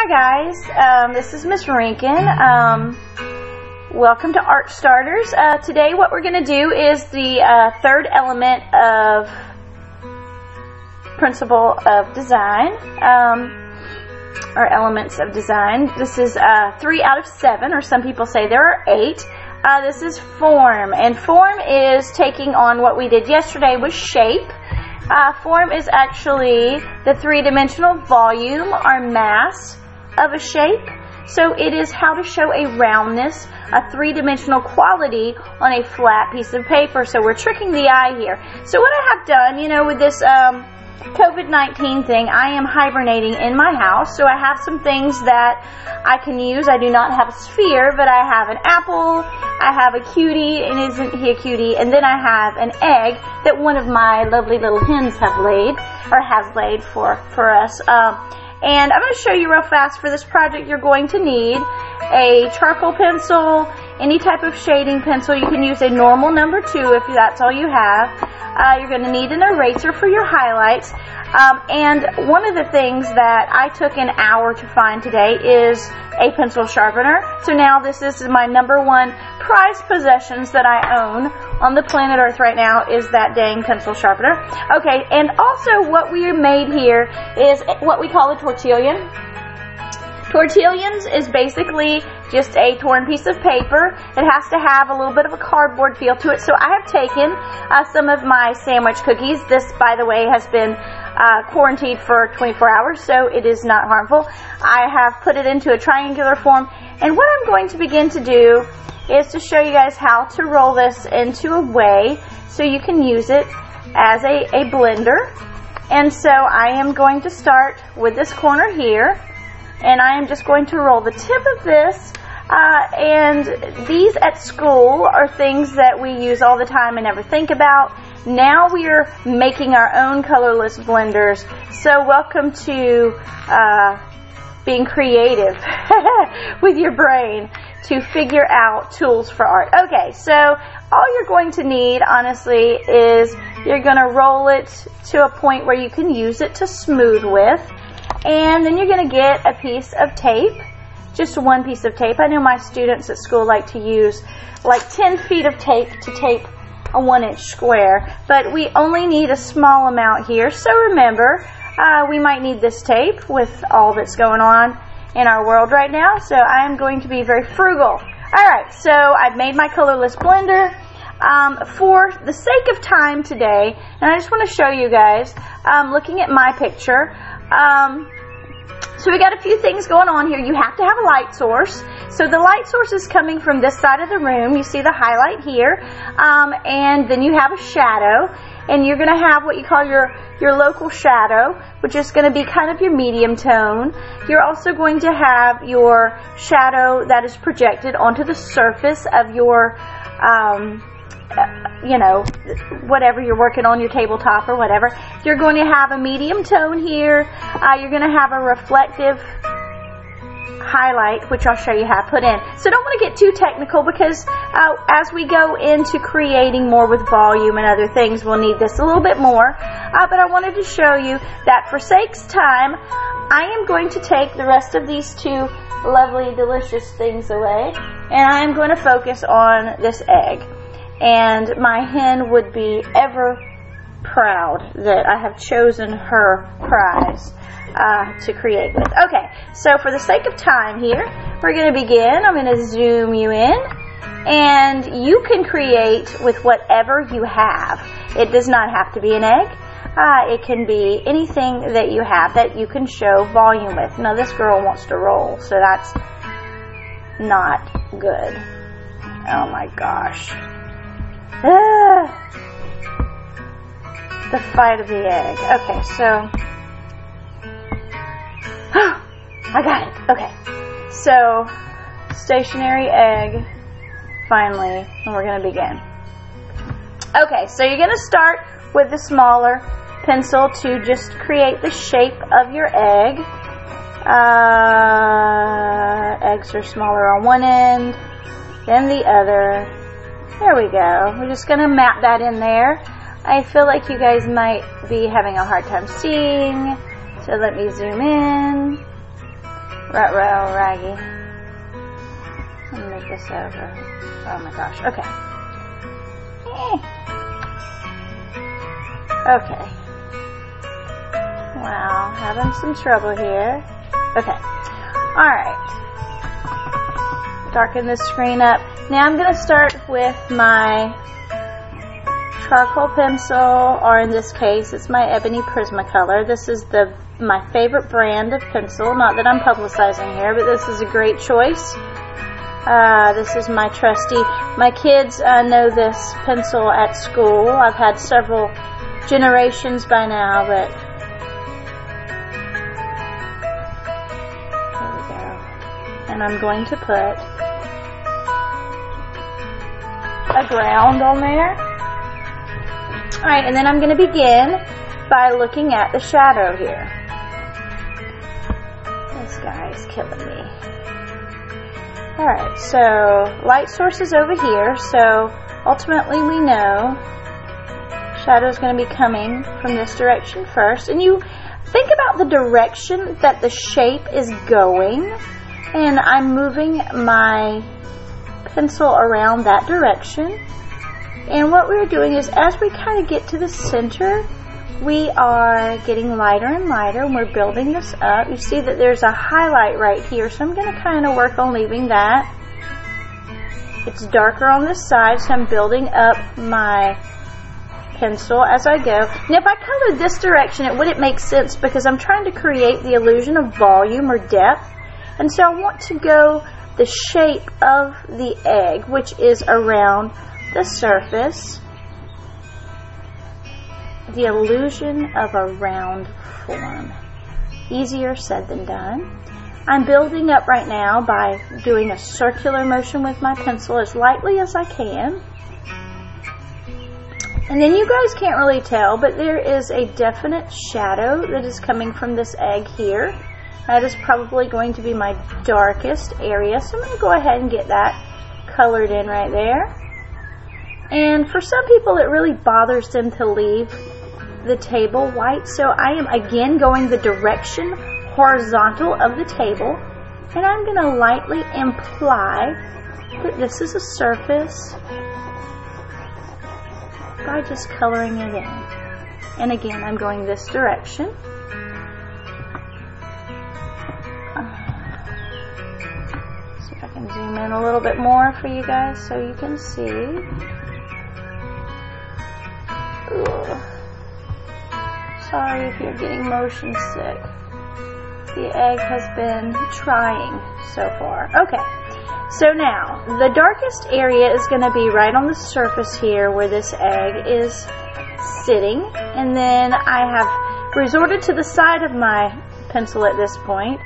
Hi guys, this is Miss Rankin. Welcome to Art Starters. Today what we're going to do is the third element of Principle of Design, or Elements of Design. This is 3 out of 7, or some people say there are 8. This is form, and form is taking on what we did yesterday with shape. Form is actually the three-dimensional volume or mass of a shape. So it is how to show a roundness, a three-dimensional quality on a flat piece of paper. So we're tricking the eye here. So what I have done, with this COVID-19 thing, I am hibernating in my house. So I have some things that I can use. I do not have a sphere, but I have an apple, I have a cutie, and isn't he a cutie? And then I have an egg that one of my lovely little hens have laid, or has laid for us. And I'm going to show you real fast. For this project, you're going to need a charcoal pencil, any type of shading pencil. You can use a normal number 2 if that's all you have. You're going to need an eraser for your highlights. And one of the things that I took an hour to find today is a pencil sharpener. So now this is my number 1 prized possessions that I own on the planet Earth right now is that dang pencil sharpener. Okay, and also what we made here is what we call a tortillon. Tortillons is basically just a torn piece of paper. It has to have a little bit of a cardboard feel to it. So I have taken some of my sandwich cookies. This, by the way, has been quarantined for 24 hours, so it is not harmful. I have put it into a triangular form, and what I'm going to begin to do is to show you guys how to roll this into a way so you can use it as a blender. And so I am going to start with this corner here, and I am just going to roll the tip of this. And these at school are things that we use all the time and never think about. Now we are making our own colorless blenders. So welcome to being creative with your brain to figure out tools for art. Okay, so all you're going to need, honestly, is you're going to roll it to a point where you can use it to smooth with. And then you're going to get a piece of tape, just one piece of tape. I know my students at school like to use like 10 feet of tape to tape a 1-inch square, but we only need a small amount here. So remember, we might need this tape with all that's going on in our world right now, so I am going to be very frugal. Alright, so I've made my colorless blender. For the sake of time today, and I just want to show you guys, looking at my picture, so we got a few things going on here. You have to have a light source. So the light source is coming from this side of the room. You see the highlight here. And then you have a shadow. And you're going to have what you call your local shadow, which is going to be kind of your medium tone. You're also going to have your shadow that is projected onto the surface of your whatever you're working on, your tabletop or whatever. You're going to have a medium tone here. You're going to have a reflective highlight, which I'll show you how to put in. So don't want to get too technical because as we go into creating more with volume and other things, we'll need this a little bit more. But I wanted to show you that for sake's time, I am going to take the rest of these 2 lovely, delicious things away, and I am going to focus on this egg. And my hen would be ever proud that I have chosen her prize to create with. Okay, so for the sake of time here, we're going to begin. I'm going to zoom you in, and you can create with whatever you have. It does not have to be an egg. It can be anything that you have that you can show volume with. Now this girl wants to roll, so that's not good. Oh my gosh. The fight of the egg. Okay, so I got it. Okay, so stationary egg finally, and we're going to begin. Okay, so you're going to start with the smaller pencil to just create the shape of your egg. Eggs are smaller on one end than the other. There we go. We're just going to map that in there. I feel like you guys might be having a hard time seeing, so let me zoom in. Ruh-roh, Raggy. Let me move this over. Oh my gosh. Okay. Okay. Wow, having some trouble here. Okay. Alright. Darken this screen up. Now I'm going to start with my charcoal pencil, or in this case, it's my Ebony Prismacolor. This is my favorite brand of pencil. Not that I'm publicizing here, but this is a great choice. This is my trusty. My kids know this pencil at school. I've had several generations by now, but here we go. And I'm going to put a ground on there. Alright, and then I'm going to begin by looking at the shadow here. This guy is killing me. Alright, so light source is over here, so ultimately we know shadow is going to be coming from this direction first. And you think about the direction that the shape is going, and I'm moving my pencil around that direction. And what we're doing is, as we kind of get to the center, we are getting lighter and lighter, and we're building this up. You see that there's a highlight right here, so I'm going to kind of work on leaving that. It's darker on this side, so I'm building up my pencil as I go. Now if I colored this direction, it wouldn't make sense because I'm trying to create the illusion of volume or depth. And so I want to go the shape of the egg, which is around the surface, the illusion of a round form. Easier said than done. I'm building up right now by doing a circular motion with my pencil as lightly as I can. And then you guys can't really tell, but there is a definite shadow that is coming from this egg here. That is probably going to be my darkest area, so I'm going to go ahead and get that colored in right there. And for some people, it really bothers them to leave the table white, so I am again going the direction horizontal of the table, and I'm going to lightly imply that this is a surface by just coloring it in. And again, I'm going this direction. See if I can zoom in a little bit more for you guys so you can see. Ugh. Sorry if you're getting motion sick. The egg has been trying so far. Okay, so now the darkest area is going to be right on the surface here where this egg is sitting, and then I have resorted to the side of my pencil at this point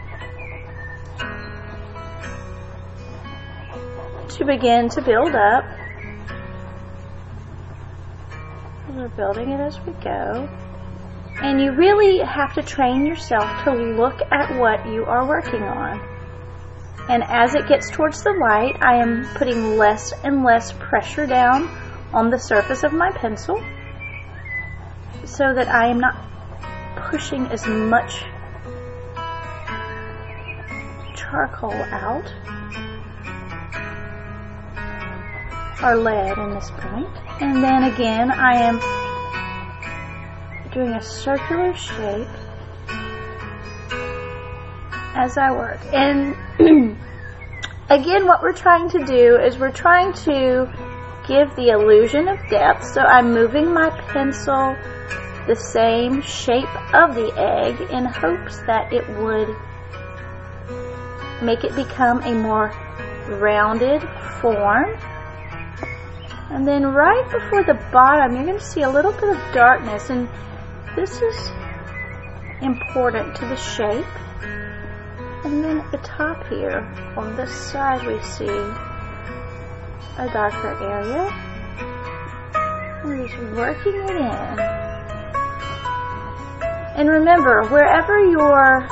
to begin to build up. We're building it as we go. And you really have to train yourself to look at what you are working on. And as it gets towards the light, I am putting less and less pressure down on the surface of my pencil so that I am not pushing as much charcoal out, or lead in this point. And then again, I am doing a circular shape as I work. And again, what we're trying to do is we're trying to give the illusion of depth. So I'm moving my pencil the same shape of the egg in hopes that it would make it become a more rounded form. And then right before the bottom, you're going to see a little bit of darkness, and this is important to the shape. And then at the top here, on this side, we see a darker area. I'm just working it in. And remember, wherever your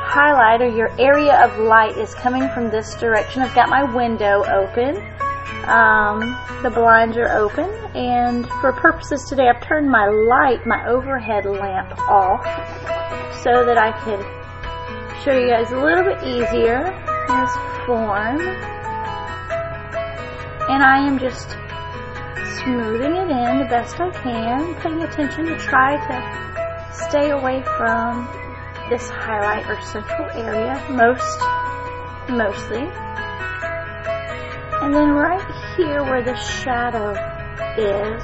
highlight or your area of light is coming from this direction, I've got my window open. The blinds are open, and for purposes today, I've turned my overhead lamp off so that I could show you guys a little bit easier this form. And I am just smoothing it in the best I can, paying attention to try to stay away from this highlight or central area mostly. And then right here where the shadow is,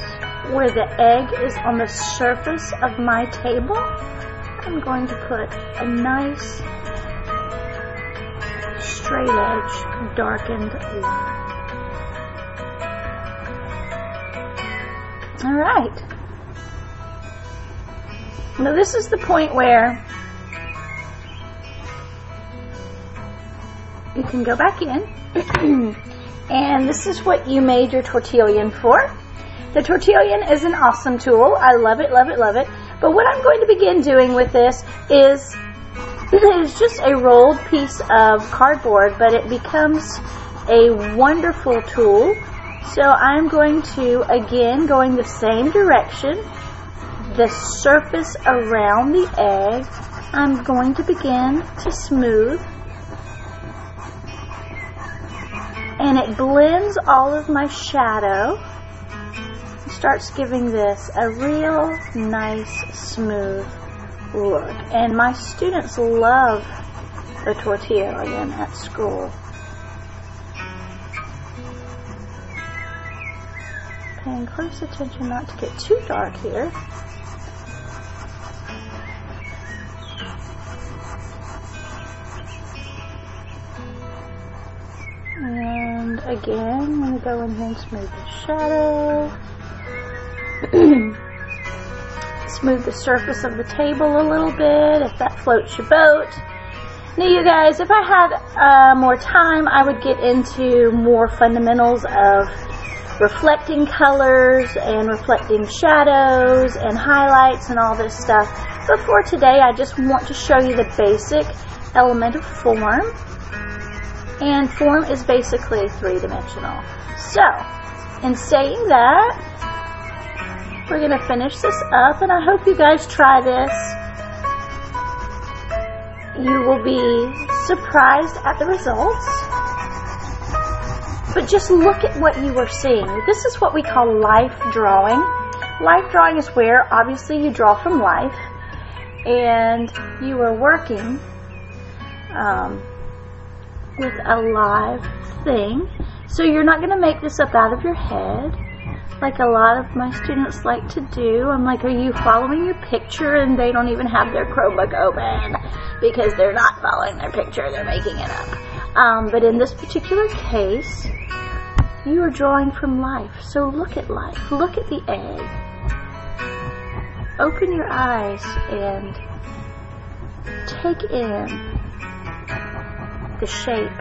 where the egg is on the surface of my table, I'm going to put a nice straight edge darkened line. Alright. Now this is the point where you can go back in and this is what you made your tortillon for. The tortillon is an awesome tool. I love it, love it, love it. But what I'm going to begin doing with this is it's just a rolled piece of cardboard, but it becomes a wonderful tool. So I'm going to, again, going the same direction, the surface around the egg, I'm going to begin to smooth. And it blends all of my shadow. Starts giving this a real nice smooth look, and my students love the tortillon at school. Paying close attention not to get too dark here. And again, I'm going to go in here and smooth the shadow. Smooth the surface of the table a little bit if that floats your boat. Now you guys, if I had more time, I would get into more fundamentals of reflecting colors and reflecting shadows and highlights and all this stuff. But for today, I just want to show you the basic element of form. And form is basically three-dimensional. So, in saying that, we're going to finish this up, and I hope you guys try this. You will be surprised at the results. But just look at what you are seeing. This is what we call life drawing. Life drawing is where, obviously, you draw from life, and you are working with a live thing. So you're not going to make this up out of your head, like a lot of my students like to do. I'm like, are you following your picture? And they don't even have their Chromebook open because they're not following their picture, they're making it up. But in this particular case, you are drawing from life. So look at life, look at the egg. Open your eyes and take in the shape.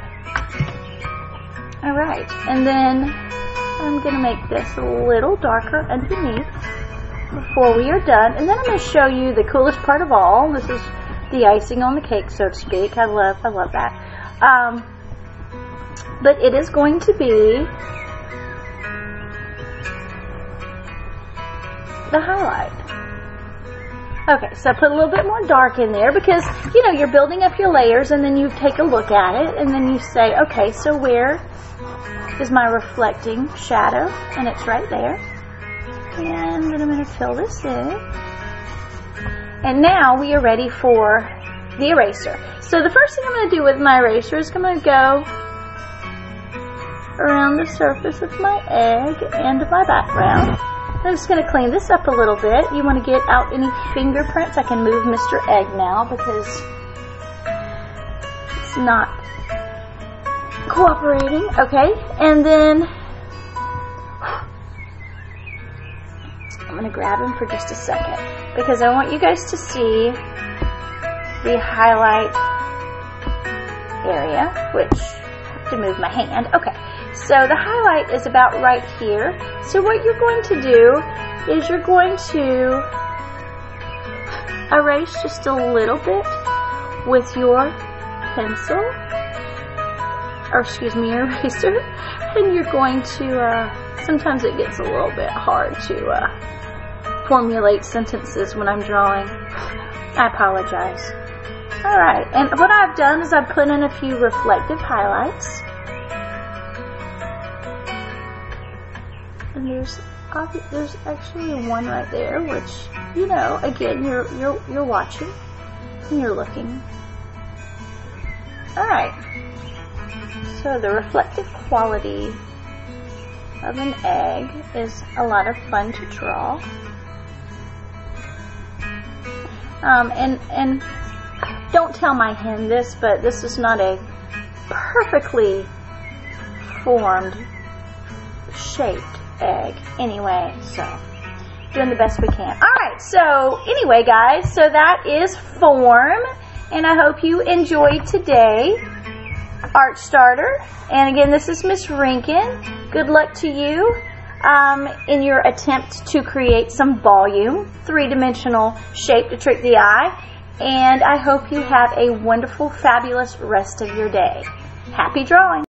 Alright, and then I'm going to make this a little darker underneath before we are done. And then I'm going to show you the coolest part of all. This is the icing on the cake, so to speak. I love that. But it is going to be the highlight. Okay, so I put a little bit more dark in there because, you know, you're building up your layers and then you take a look at it and then you say, okay, so where is my reflecting shadow? And it's right there. And then I'm going to fill this in. And now we are ready for the eraser. So the first thing I'm going to do with my eraser is I'm going to go around the surface of my egg and my background. I'm just going to clean this up a little bit. You want to get out any fingerprints. I can move Mr. Egg now because it's not cooperating. Okay, and then I'm going to grab him for just a second because I want you guys to see the highlight area, which I have to move my hand. Okay. So the highlight is about right here. So what you're going to do is you're going to erase just a little bit with your pencil, or excuse me, eraser, and you're going to, sometimes it gets a little bit hard to formulate sentences when I'm drawing. I apologize. Alright, and what I've done is I've put in a few reflective highlights. And there's actually one right there, which, you know, again, you're watching and you're looking. Alright, so the reflective quality of an egg is a lot of fun to draw. And don't tell my hen this, but this is not a perfectly formed, shaped egg anyway, so doing the best we can. Alright, so anyway guys, so that is form, and I hope you enjoyed today Art Starter. And again, this is Miss Rinkin. Good luck to you in your attempt to create some volume, three-dimensional shape to trick the eye, and I hope you have a wonderful, fabulous rest of your day. Happy drawing!